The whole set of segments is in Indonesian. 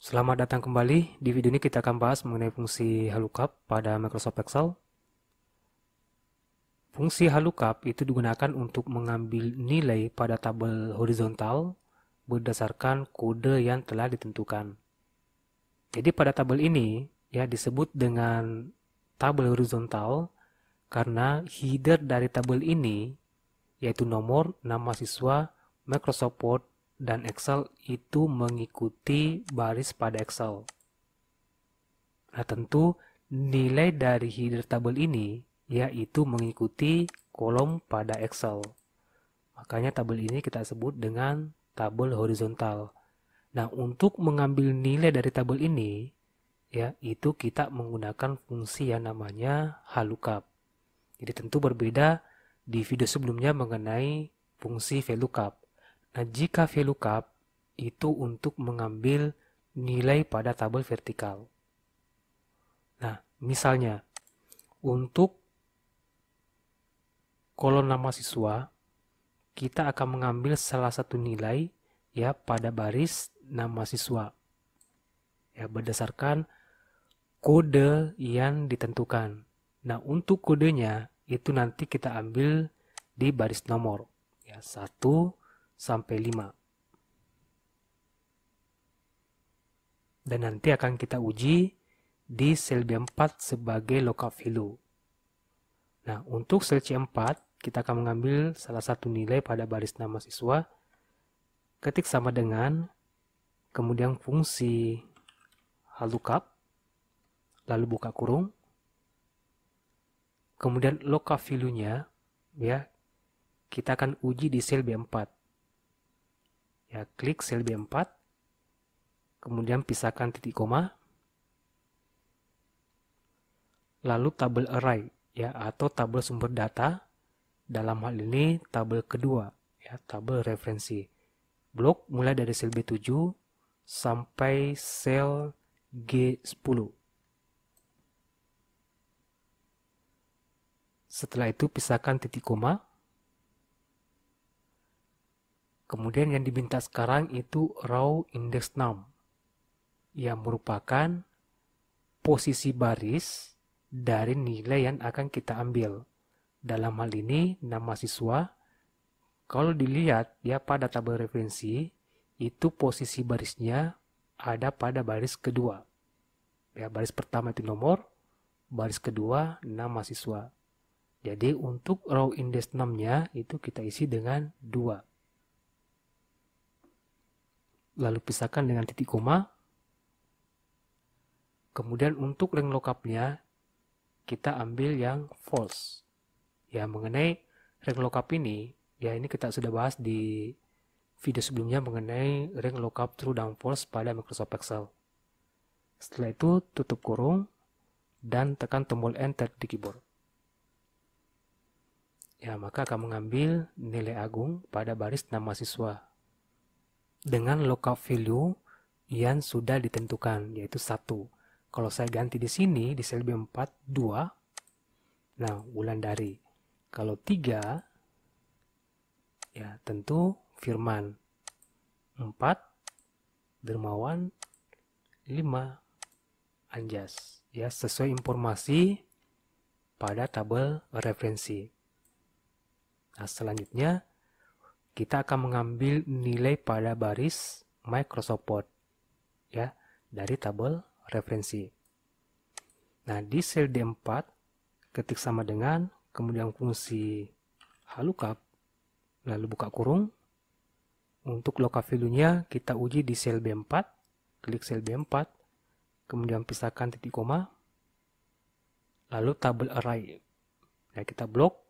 Selamat datang kembali. Di video ini kita akan bahas mengenai fungsi VLOOKUP pada Microsoft Excel. Fungsi VLOOKUP itu digunakan untuk mengambil nilai pada tabel horizontal berdasarkan kode yang telah ditentukan. Jadi pada tabel ini ya disebut dengan tabel horizontal karena header dari tabel ini yaitu nomor, nama siswa, Microsoft Word, dan Excel itu mengikuti baris pada Excel. Nah, tentu nilai dari header tabel ini yaitu mengikuti kolom pada Excel. Makanya tabel ini kita sebut dengan tabel horizontal. Nah, untuk mengambil nilai dari tabel ini ya itu kita menggunakan fungsi yang namanya VLOOKUP. Jadi tentu berbeda di video sebelumnya mengenai fungsi VLOOKUP. Nah, jika VLOOKUP itu untuk mengambil nilai pada tabel vertikal. Nah, misalnya untuk kolom nama siswa, kita akan mengambil salah satu nilai ya pada baris nama siswa. Ya, berdasarkan kode yang ditentukan. Nah, untuk kodenya itu nanti kita ambil di baris nomor ya 1 sampai 5. Dan nanti akan kita uji di sel B4 sebagai lookup value. Nah, untuk sel C4 kita akan mengambil salah satu nilai pada baris nama siswa, ketik sama dengan, kemudian fungsi VLOOKUP, lalu buka kurung, kemudian lookup value-nya ya kita akan uji di sel B4. Ya, klik sel B4, kemudian pisahkan titik koma, lalu tabel array ya atau tabel sumber data, dalam hal ini tabel kedua ya, tabel referensi. Blok mulai dari sel B7 sampai sel G10. Setelah itu pisahkan titik koma. Kemudian yang diminta sekarang itu row index num yang merupakan posisi baris dari nilai yang akan kita ambil. Dalam hal ini nama siswa, kalau dilihat ya pada tabel referensi itu posisi barisnya ada pada baris kedua. Ya, baris pertama itu nomor, baris kedua nama siswa. Jadi untuk row index num-nya itu kita isi dengan 2. Lalu pisahkan dengan titik koma. Kemudian untuk rank lookup-nya kita ambil yang false. Ya, mengenai rank lookup ini, ya ini kita sudah bahas di video sebelumnya mengenai rank lookup true dan false pada Microsoft Excel. Setelah itu tutup kurung dan tekan tombol enter di keyboard. Ya, maka akan mengambil nilai agung pada baris nama siswa dengan lookup value yang sudah ditentukan, yaitu 1. Kalau saya ganti di sini, di sel B4, 2. Nah, Wulandari. Kalau 3, ya tentu Firman. 4, Dermawan. 5, Anjas. Ya, sesuai informasi pada tabel referensi. Nah, selanjutnya kita akan mengambil nilai pada baris Microsoft Word ya dari tabel referensi. Nah, di sel D4 ketik sama dengan, kemudian fungsi VLOOKUP, lalu buka kurung. Untuk lookup value-nya kita uji di sel B4, klik sel B4, kemudian pisahkan titik koma, lalu tabel array. Nah, kita blok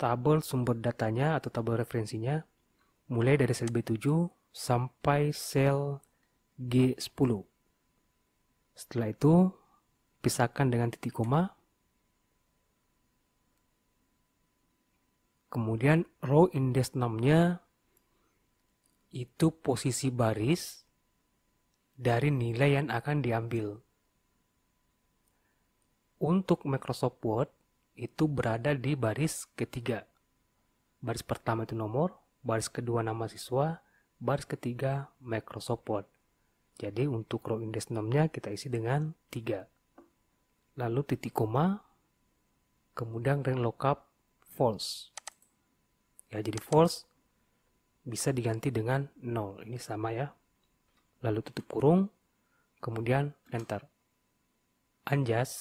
tabel sumber datanya atau tabel referensinya mulai dari sel B7 sampai sel G10. Setelah itu pisahkan dengan titik koma. Kemudian row index num-nya itu posisi baris dari nilai yang akan diambil. Untuk Microsoft Word itu berada di baris ketiga. Baris pertama itu nomor, baris kedua nama siswa, baris ketiga Microsoft Word. Jadi untuk row index nomnya kita isi dengan 3. Lalu titik koma, kemudian range lookup false. Ya, jadi false bisa diganti dengan 0. Ini sama ya. Lalu tutup kurung, kemudian enter. Anjas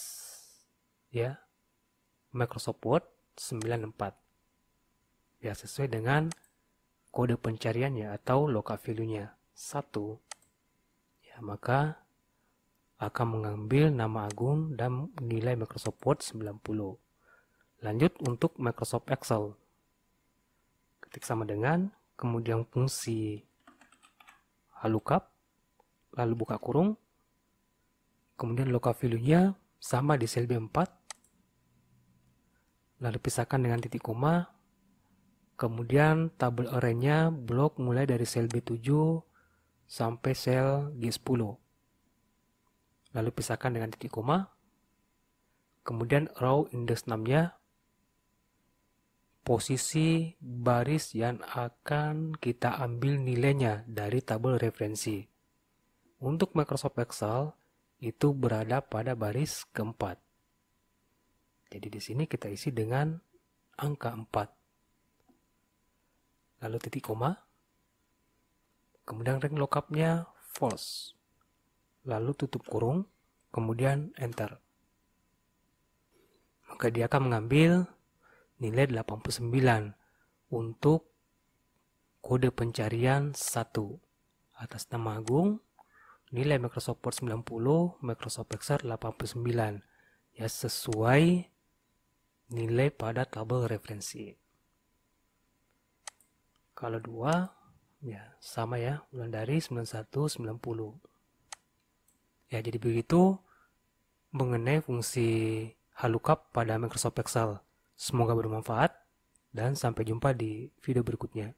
ya, Microsoft Word 94. Ya, sesuai dengan kode pencariannya atau lookup value-nya 1. Ya, maka akan mengambil nama Agung dan nilai Microsoft Word 90. Lanjut untuk Microsoft Excel. Ketik sama dengan, kemudian fungsi lookup, lalu buka kurung, kemudian lookup value-nya sama di sel B4, lalu pisahkan dengan titik koma, kemudian tabel array-nya blok mulai dari sel B7 sampai sel G10. Lalu pisahkan dengan titik koma, kemudian row index 6-nya, posisi baris yang akan kita ambil nilainya dari tabel referensi. Untuk Microsoft Excel itu berada pada baris keempat. Jadi di sini kita isi dengan angka 4. Lalu titik koma, kemudian range lookup-nya false. Lalu tutup kurung, kemudian enter. Maka dia akan mengambil nilai 89 untuk kode pencarian 1. Atas nama Agung, nilai Microsoft Word 90, Microsoft Excel 89. Ya, sesuai nilai pada tabel referensi. Kalau 2, ya sama ya, Wulandari 91, 90. Ya, jadi begitu mengenai fungsi lookup pada Microsoft Excel. Semoga bermanfaat dan sampai jumpa di video berikutnya.